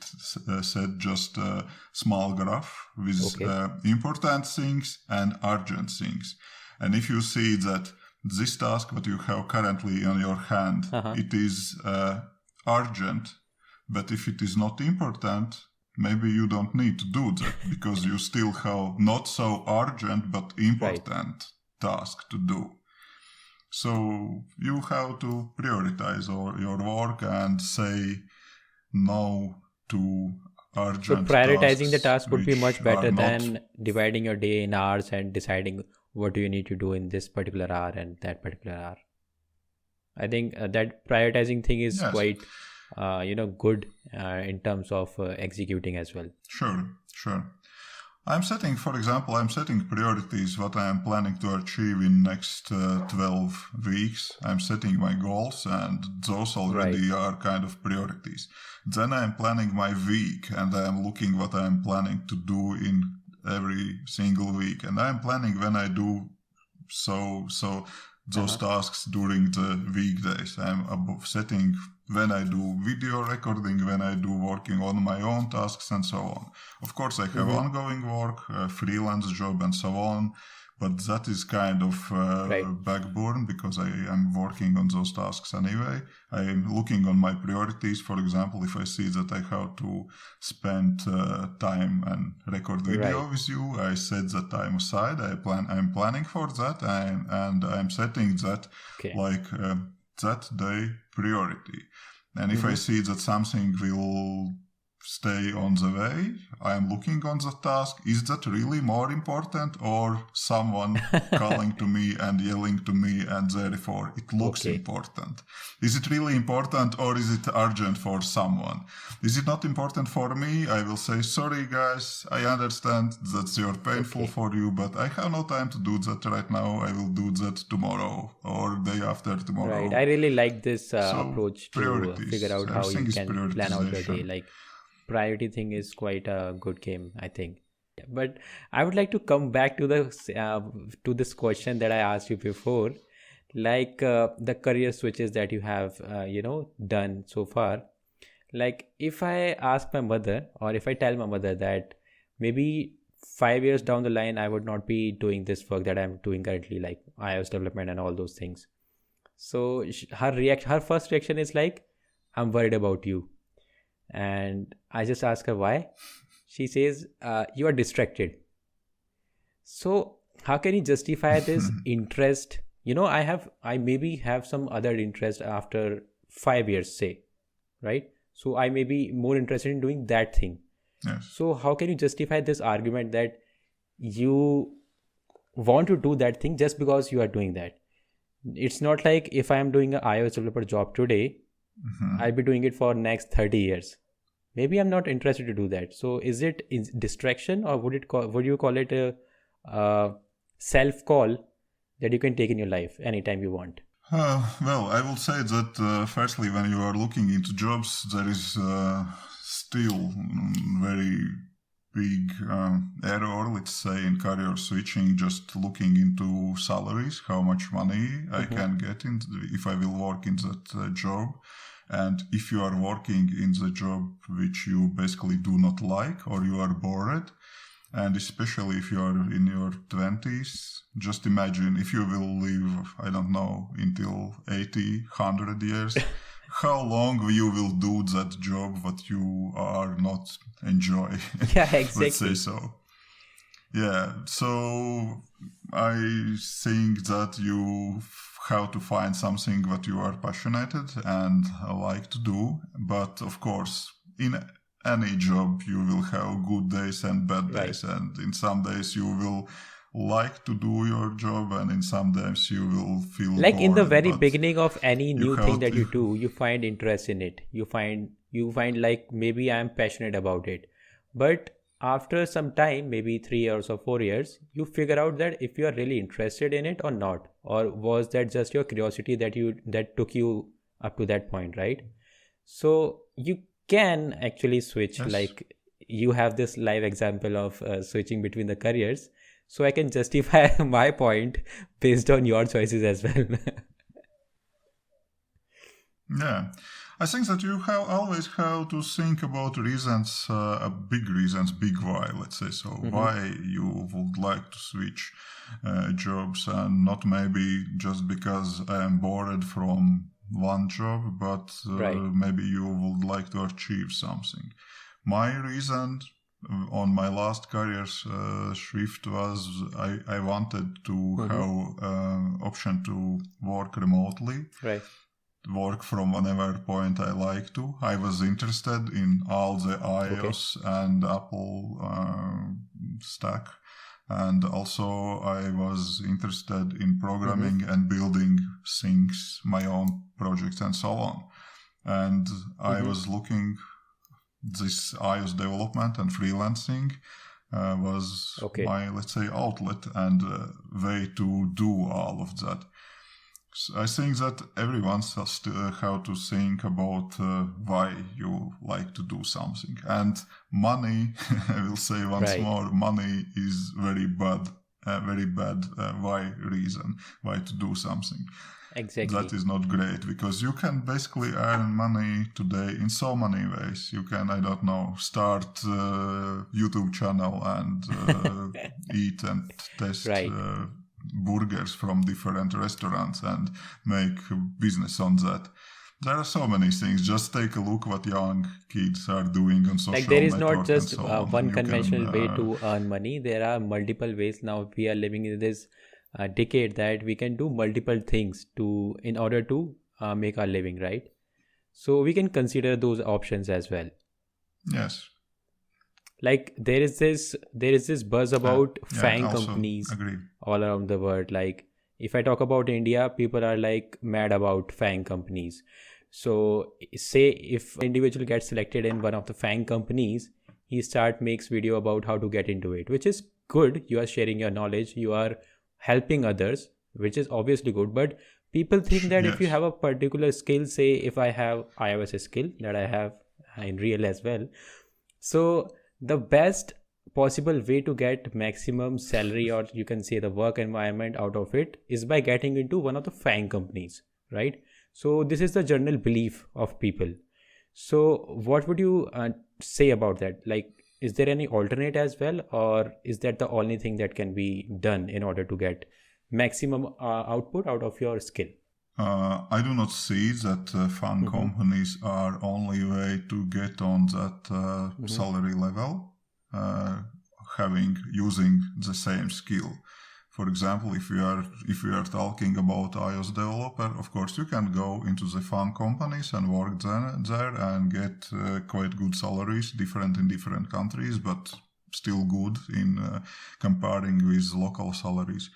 just a small graph with important things and urgent things. And if you see that this task that you have currently on your hand, it is urgent, but if it is not important, maybe you don't need to do that because you still have not so urgent but important task to do. So you have to prioritize your work and say no to urgent So prioritizing the tasks task would be much better not- than dividing your day in hours and deciding what do you need to do in this particular hour and that particular hour. I think that prioritizing thing is Yes. quite, good in terms of executing as well. Sure. I'm setting priorities what I am planning to achieve in next 12 weeks. I'm setting my goals and those already are kind of priorities. Then I'm planning my week and I'm looking what I'm planning to do in every single week. And I'm planning when I do those tasks during the weekdays. I'm setting when I do video recording, when I do working on my own tasks and so on. Of course, I have ongoing work, freelance job and so on, but that is kind of backburn because I am working on those tasks anyway. I am looking on my priorities. For example, if I see that I have to spend time and record video with you, I set that time aside. I'm planning for that and I'm setting that that day priority. And if I see that something will stay on the way, I am looking on the task. Is that really more important or someone calling to me and yelling to me and therefore it looks important? Is it really important or is it urgent for someone? Is it not important for me? I will say, sorry guys, I understand that's painful for you, but I have no time to do that right now. I will do that tomorrow or day after tomorrow. Right. I really like this approach to figure out how you can plan out your day. Like, priority thing is quite a good game, I think. But I would like to come back to this question that I asked you before, like the career switches that you have done so far. Like, if I ask my mother or if I tell my mother that maybe 5 years down the line I would not be doing this work that I'm doing currently, like iOS development and all those things, so her first reaction is like, I'm worried about you. And I just ask her why. She says, you are distracted. So how can you justify this interest? I maybe have some other interest after 5 years, say, right? So I may be more interested in doing that thing. Yes. So how can you justify this argument that you want to do that thing just because you are doing that? It's not like if I am doing an iOS developer job today, I'll be doing it for next 30 years. Maybe I'm not interested to do that. So is it distraction, or would you call it a self-call that you can take in your life anytime you want? Well, I will say that firstly, when you are looking into jobs, there is still very big error, let's say, in career switching, just looking into salaries, how much money I can get if I will work in that job. And if you are working in the job which you basically do not like or you are bored, and especially if you are in your 20s, just imagine if you will live, I don't know, until 80, 100 years, how long you will do that job that you are not enjoy. Yeah, exactly. Let's say so. Yeah, so I think that you have to find something that you are passionate and like to do. But of course, in any job, you will have good days and bad days. And in some days you will like to do your job, and in some days you will feel like bored, in the very beginning of any new thing that to... you do, you find interest in it. You find like, maybe I am passionate about it. But after some time, maybe 3 years or 4 years, you figure out that if you are really interested in it or not, or was that just your curiosity that took you up to that point, right? So you can actually switch. Yes. Like, you have this live example of switching between the careers, so I can justify my point based on your choices as well. Yeah, I think that you always have to think about reasons, big reasons, big why, let's say. So why you would like to switch jobs, and not maybe just because I am bored from one job, but maybe you would like to achieve something. My reason on my last career shift was I wanted to have option to work remotely. Right. Work from whatever point I like to. I was interested in all the iOS and Apple stack. And also I was interested in programming and building things, my own projects and so on. And I was looking this iOS development and freelancing was my, let's say, outlet and way to do all of that. I think that everyone has to have to think about why you like to do something. And money, I will say once more, money is very bad reason why to do something. Exactly. That is not great, because you can basically earn money today in so many ways. You can, I don't know, start a YouTube channel and eat and test burgers from different restaurants and make business on that. There are so many things. Just take a look what young kids are doing on social network. Like there is not just one conventional way to earn money. There are multiple ways. Now we are living in this decade that we can do multiple things in order to make our living, right? So we can consider those options as well. Yes. Like there is this buzz about FAANG companies all around the world. Like if I talk about India, people are like mad about FAANG companies. So say if an individual gets selected in one of the FAANG companies, he makes video about how to get into it, which is good. You are sharing your knowledge, you are helping others, which is obviously good. But people think that if you have a particular skill, say if I have iOS skill that I have in real as well, so the best possible way to get maximum salary, or you can say the work environment out of it, is by getting into one of the FAANG companies, right? So this is the general belief of people. So what would you say about that? Like, is there any alternate as well, or is that the only thing that can be done in order to get maximum output out of your skill? I do not see that FAANG companies are only way to get on that salary level, using the same skill. For example, if we are talking about iOS developer, of course you can go into the FAANG companies and work there and get quite good salaries, different in different countries, but still good in comparing with local salaries.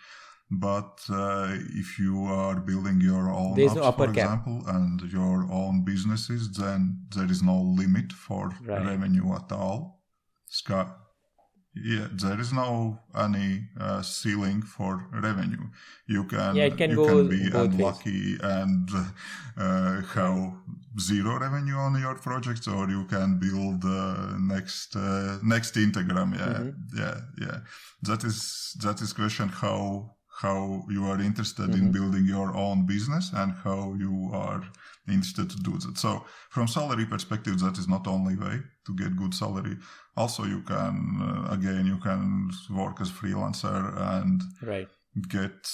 But if you are building your own apps, for example, and your own businesses, then there is no limit for revenue at all. There is no any ceiling for revenue. You can be unlucky and have zero revenue on your projects, or you can build next Instagram. That is question how you are interested in building your own business and how you are interested to do that. So from salary perspective, that is not only way to get good salary. Also, you can work as freelancer and get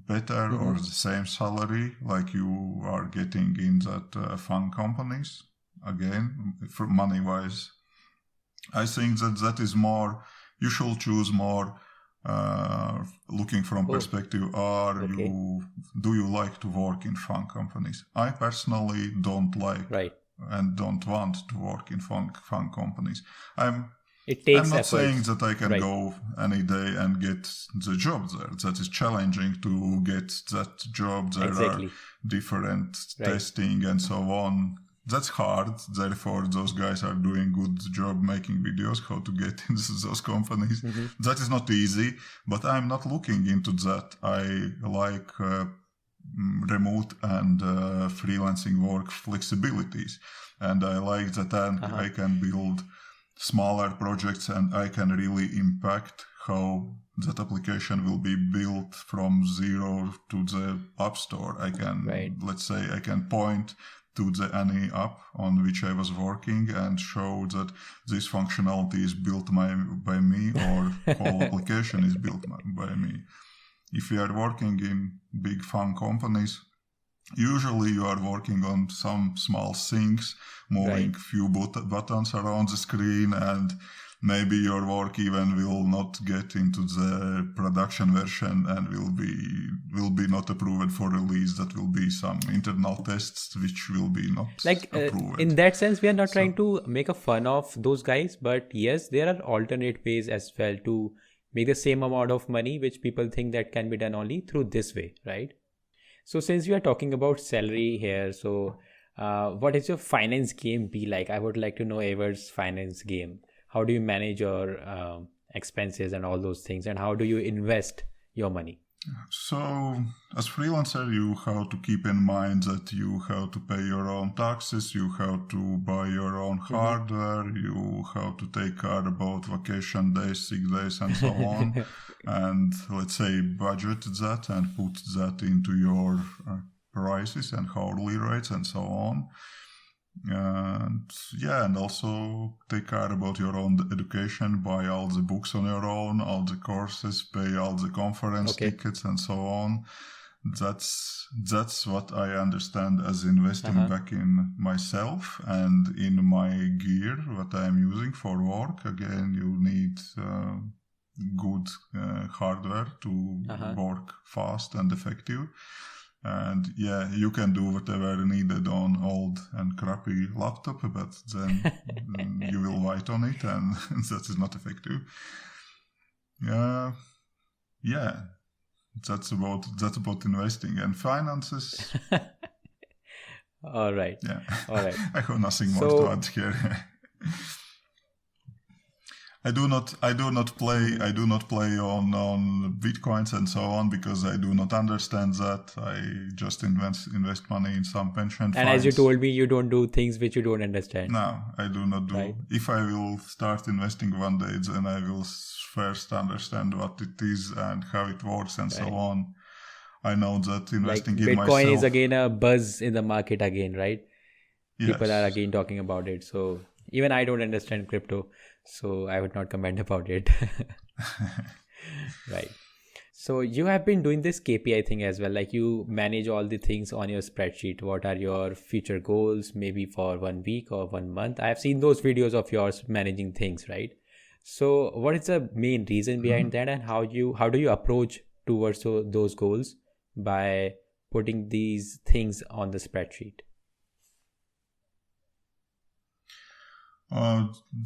better or the same salary like you are getting in that FAANG companies. Again, for money wise, I think that is more. You should choose more. Looking from perspective, do you like to work in FAANG companies? I personally don't like and don't want to work in FAANG companies. I'm not saying that I can go any day and get the job there. That is challenging to get that job. There are different testing and so on. That's hard. Therefore, those guys are doing good job making videos how to get into those companies. That is not easy, but I'm not looking into that. I like remote and freelancing work flexibilities, and I like that I can build smaller projects and I can really impact how that application will be built from zero to the App Store. I can, let's say, I can point to any app on which I was working and show that this functionality is built by me, or whole application is built by me. If you are working in big FAANG companies, usually you are working on some small things, moving few buttons around the screen, and maybe your work even will not get into the production version and will be not approved for release. That will be some internal tests which will be not approved. In that sense, we are not trying to make a fun of those guys, but yes, there are alternate ways as well to make the same amount of money, which people think that can be done only through this way, right? So since we are talking about salary here, so what is your finance game be like? I would like to know Aivars' finance game. How do you manage your expenses and all those things, and how do you invest your money? So as freelancer, you have to keep in mind that you have to pay your own taxes, you have to buy your own hardware, you have to take care about vacation days, sick days, and so on. And let's say budget that and put that into your prices and hourly rates and so on. And also take care about your own education, buy all the books on your own, all the courses, pay all the conference tickets and so on. That's what I understand as investing back in myself and in my gear, what I'm using for work. Again, you need good hardware to work fast and effective. And you can do whatever needed on old and crappy laptop, but then you will write on it, and that is not effective. That's about investing and finances. All right. Yeah. All right. I have nothing more to add here. I do not play on bitcoins and so on because I do not understand that. I just invest money in some pension funds. And as you told me, you don't do things which you don't understand. No, I do not do. Right. If I will start investing one day, then I will first understand what it is and how it works and so on. I know that investing in myself. Bitcoin is again a buzz in the market again, right? Yes. People are again talking about it. So even I don't understand crypto, so I would not comment about it. Right. So you have been doing this KPI thing as well. Like you manage all the things on your spreadsheet. What are your future goals, maybe for 1 week or 1 month? I have seen those videos of yours managing things, right? So what is the main reason behind that, and how do you approach towards those goals by putting these things on the spreadsheet?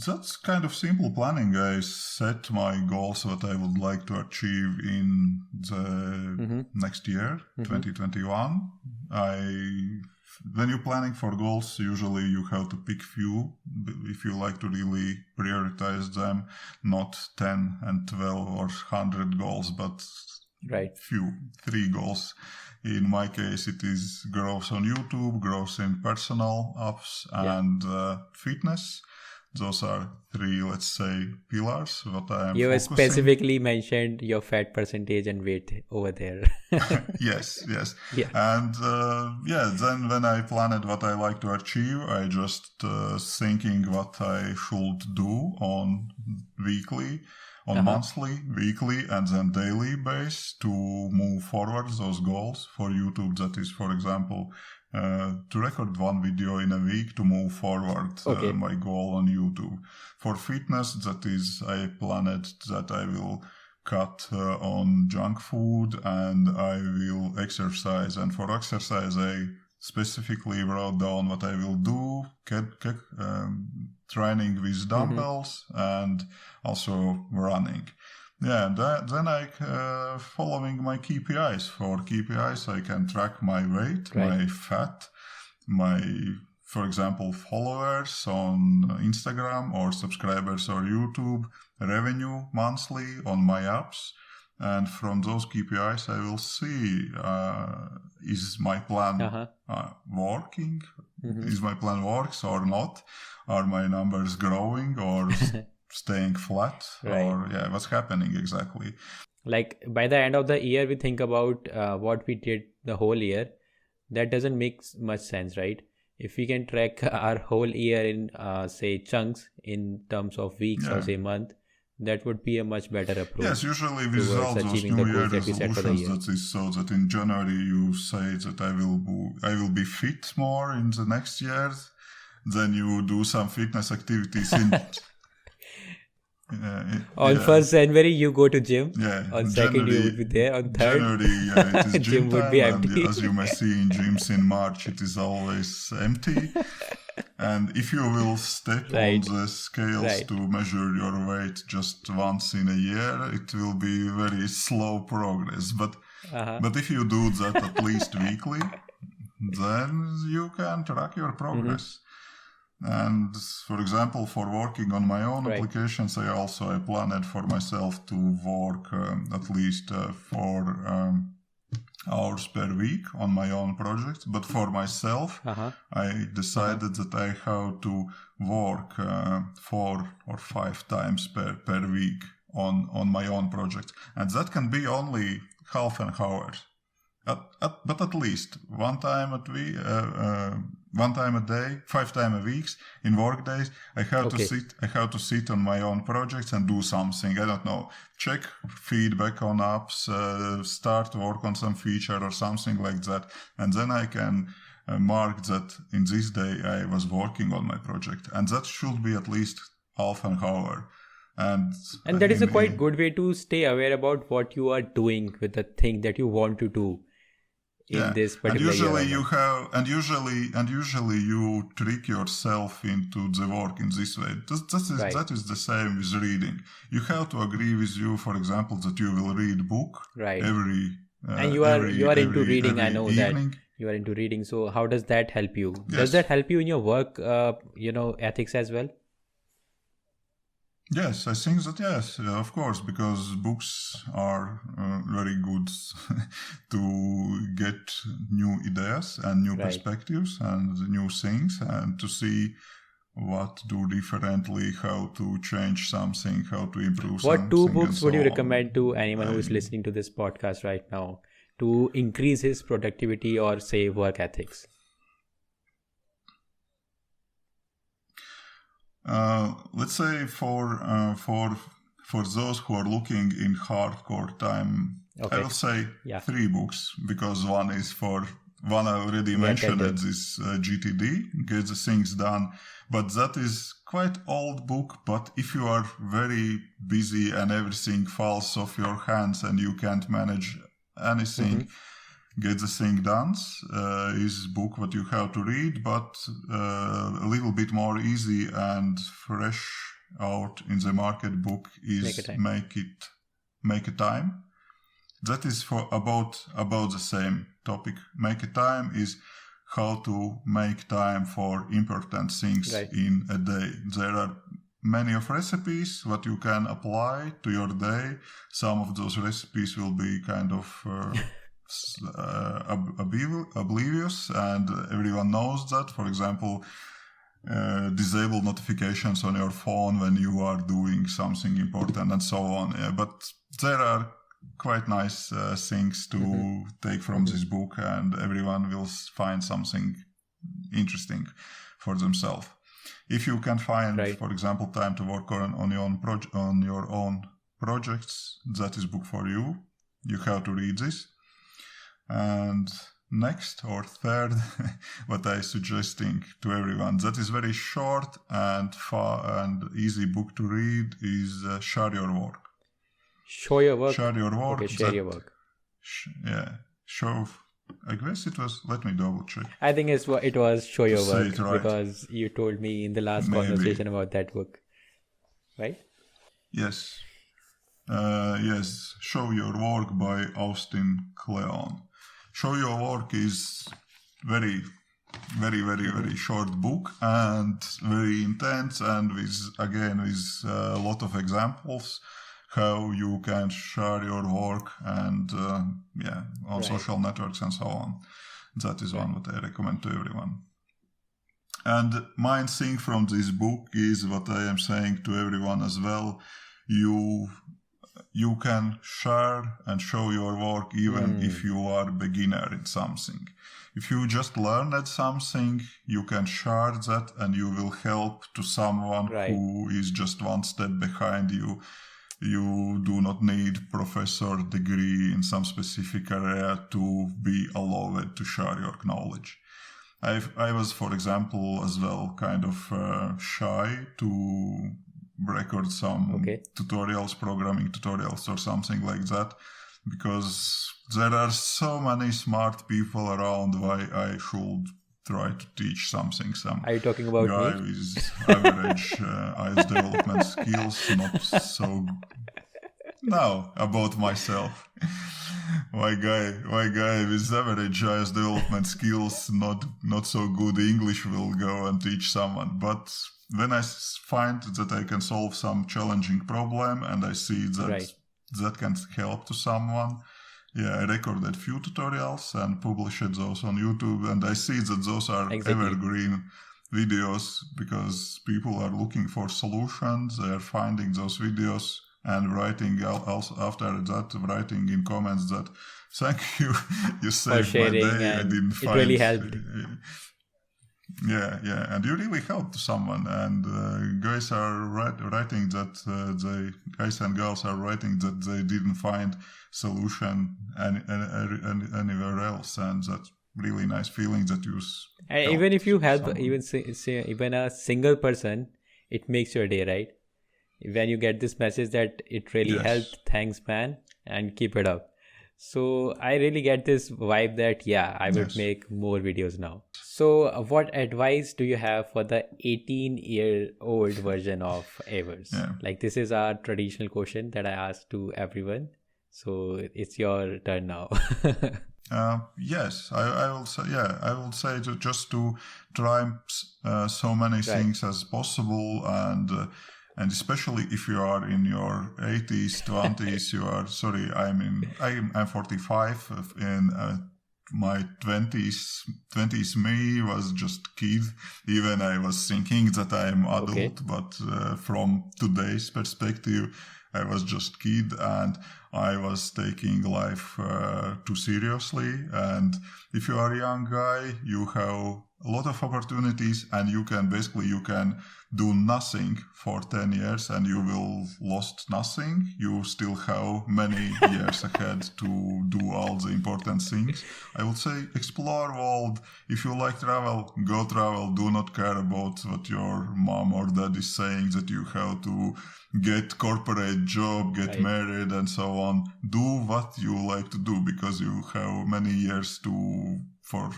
That's kind of simple planning. I set my goals, what I would like to achieve in the next year, 2021. When you're planning for goals, usually you have to pick few if you like to really prioritize them, not 10 and 12 or 100 goals, but few, 3 goals. In my case, it is growth on YouTube, growth in personal apps, and fitness. Those are 3, let's say, pillars. What I am You focusing. Specifically mentioned your fat percentage and weight over there. Yes. Yeah. And then when I planned what I like to achieve, I just thinking what I should do on weekly, on monthly, weekly, and then daily base to move forward those goals. For YouTube, that is, for example, to record 1 video in a week to move forward my goal on YouTube. For fitness, that is, I planned that I will cut on junk food and I will exercise. And for exercise, I specifically wrote down what I will do, training with dumbbells and also running. Yeah, and then I following my KPIs. For KPIs, I can track my weight, my fat, my, for example, followers on Instagram or subscribers or YouTube, revenue monthly on my apps. And from those KPIs, I will see, is my plan working? Is my plan works or not? Are my numbers growing or staying flat, or what's happening exactly. Like by the end of the year, we think about what we did the whole year. That doesn't make much sense, right? If we can track our whole year in say chunks in terms of weeks or say month, that would be a much better approach. Yes, usually with all those New Year resolutions, that is so that in January you say that I will be fit more in the next year. Then you do some fitness activities in. On 1st January you go to gym. On 2nd January, you would be there. On 3rd January it is gym would time, be empty. and as you may see in gyms in March, it is always empty. And if you will step on the scales to measure your weight just once in a year, it will be very slow progress. But if you do that at least weekly, then you can track your progress. And for example, for working on my own applications, I planned for myself to work at least 4 hours per week on my own projects. But for myself, I decided that I have to work 4 or 5 times per week on my own project. And that can be only half an hour. But at least one time a day, 5 times a week in work days, I have to sit on my own projects and do something. I don't know, check feedback on apps, start work on some feature or something like that, and then I can mark that in this day I was working on my project, and that should be at least half an hour. And that is a quite good way to stay aware about what you are doing with the thing that you want to do. In this particular and usually you trick yourself into the work in this way. That is the same with reading. You have to agree with you, for example, that you will read book every and you are into reading. I know evening. That you are into reading. So how does that help you? Yes. Does that help you in your work ethics as well? Yes, I think that yes, of course, because books are very good to get new ideas and new perspectives and new things, and to see what to do differently, how to change something, how to improve something. What 2 books would you recommend to anyone who is listening to this podcast right now to increase his productivity or say work ethics? Let's say for those who are looking in hardcore time, I will say 3 books, because one I already mentioned it, this GTD, Get the Things Done, but that is quite old book. But if you are very busy and everything falls off your hands and you can't manage anything, Get the Thing Done is a book that you have to read, but a little bit more easy and fresh out in the market book is Make a Time. That is for about the same topic. Make a Time is how to make time for important things in a day. There are many of recipes that you can apply to your day. Some of those recipes will be kind of oblivious, and everyone knows that. For example, disable notifications on your phone when you are doing something important and so on. But there are quite nice things to take from this book, and everyone will find something interesting for themselves. If you can find, for example, time to work on your own projects, that is book for you. You have to read this. And next or third, what I suggesting to everyone that is very short and easy book to read is Share Your Work. Show your work. Share your work. Okay, share your work. Show. I guess it was. Let me double check. I think it was Show Your Work, because you told me in the last conversation about that book, right? Yes. Yes. Show Your Work by Austin Kleon. Show Your Work is very, very, very, very short book and very intense, and with a lot of examples how you can share your work and on social networks and so on. That is one that I recommend to everyone. And main thing from this book is what I am saying to everyone as well. You can share and show your work even if you are beginner in something. If you just learn at something, you can share that and you will help to someone who is just one step behind you. You do not need professor degree in some specific area to be allowed to share your knowledge. I was, for example, as well, kind of shy to record some tutorials, programming tutorials or something like that, because there are so many smart people around. Why I should try to teach something? Some Are you talking about guy me? with average iOS development skills, not so. No, about myself. My guy with average iOS development skills, not so good English, will go and teach someone. But when I find that I can solve some challenging problem and I see that that can help to someone, I recorded few tutorials and published those on YouTube, and I see that those are evergreen videos because people are looking for solutions. They are finding those videos and writing also after that, writing in comments that thank you, you saved my day. I didn't find it really helped. And you really helped someone. And guys are writing that guys and girls are writing that they didn't find solution anywhere else, and that's really nice feeling that you. And even if you help, even a single person, it makes your day, right? When you get this message that it really helped, thanks man, and keep it up. So I really get this vibe that I would make more videos now. So what advice do you have for the 18-year-old version of Aivars? Like, this is our traditional question that I ask to everyone. So it's your turn now. Yes, I will say. I will say just to try so many things as possible, and especially if you are in your 80s, 20s, I'm 45. In my 20s me was just kid. Even I was thinking that I am adult, but from today's perspective, I was just kid, and I was taking life too seriously. And if you are a young guy, you have a lot of opportunities, and you can do nothing for 10 years and you will lost nothing. You still have many years ahead to do all the important things. I would say explore world. If you like travel, go travel. Do not care about what your mom or dad is saying, that you have to get corporate job, get married and so on. Do what you like to do, because you have many years for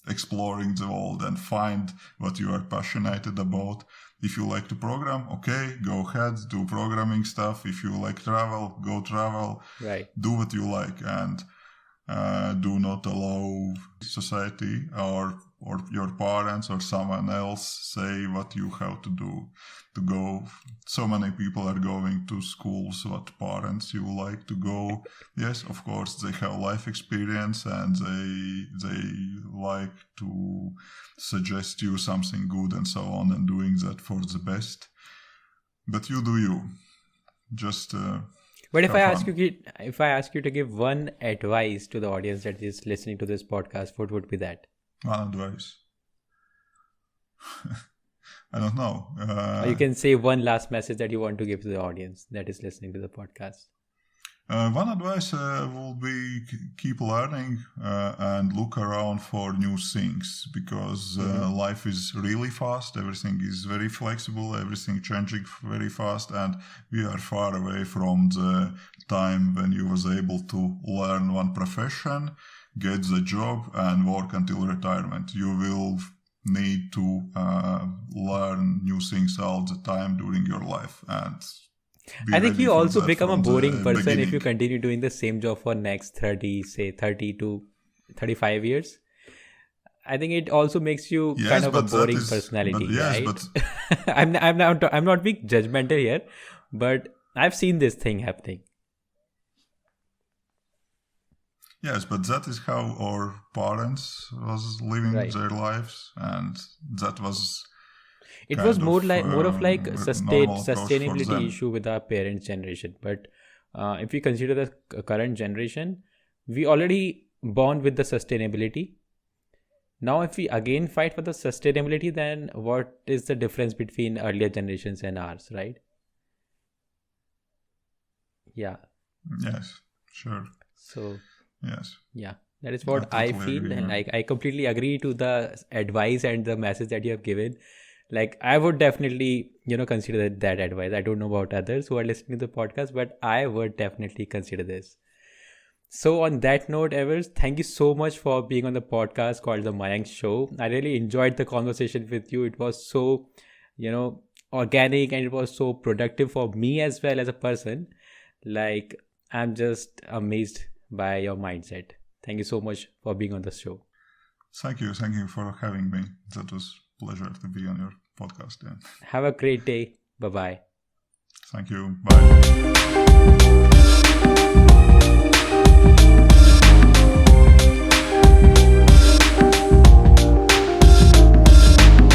exploring the world and find what you are passionate about. If you like to program, go ahead, do programming stuff. If you like travel, go travel. Do what you like, and do not allow society or your parents or someone else say what you have to do to go. So many people are going to schools what parents you like to go. Yes, of course, they have life experience and they like to suggest you something good and so on, and doing that for the best. But you do you. Just but if I ask you to give one advice to the audience that is listening to this podcast, what would be that? One advice. I don't know. You can say one last message that you want to give to the audience that is listening to the podcast. One advice will be keep learning and look around for new things, because life is really fast. Everything is very flexible. Everything changing very fast, and we are far away from the time when you was able to learn one profession, get the job, and work until retirement. You will need to learn new things all the time during your life, and I think you also become a boring person if you continue doing the same job for next 30 to 35 years. I think it also makes you kind of a boring personality, right? I'm not being judgmental here, but I've seen this thing happening. Yes, but that is how our parents was living Right. their lives, and that was It was kind more of of like normal approach for sustainability them. issue with our parents' generation. But if we consider the current generation, we already born with the sustainability. Now, if we again fight for the sustainability, then what is the difference between earlier generations and ours, right? Yeah. Yes, sure. So Yes, yeah, that is I what I totally feel, agree. and Yeah. I completely agree to the advice and the message that you have given. Like, I would definitely, consider that advice. I don't know about others who are listening to the podcast, but I would definitely consider this. So, on that note, Evers, thank you so much for being on the podcast called The Mayank Show. I really enjoyed the conversation with you. It was so, organic, and it was so productive for me as well as a person. Like, I'm just amazed by your mindset. Thank you so much for being on the show. Thank you for having me. That was a pleasure to be on your podcast. Yeah. Have a great day. Bye bye. Thank you. Bye.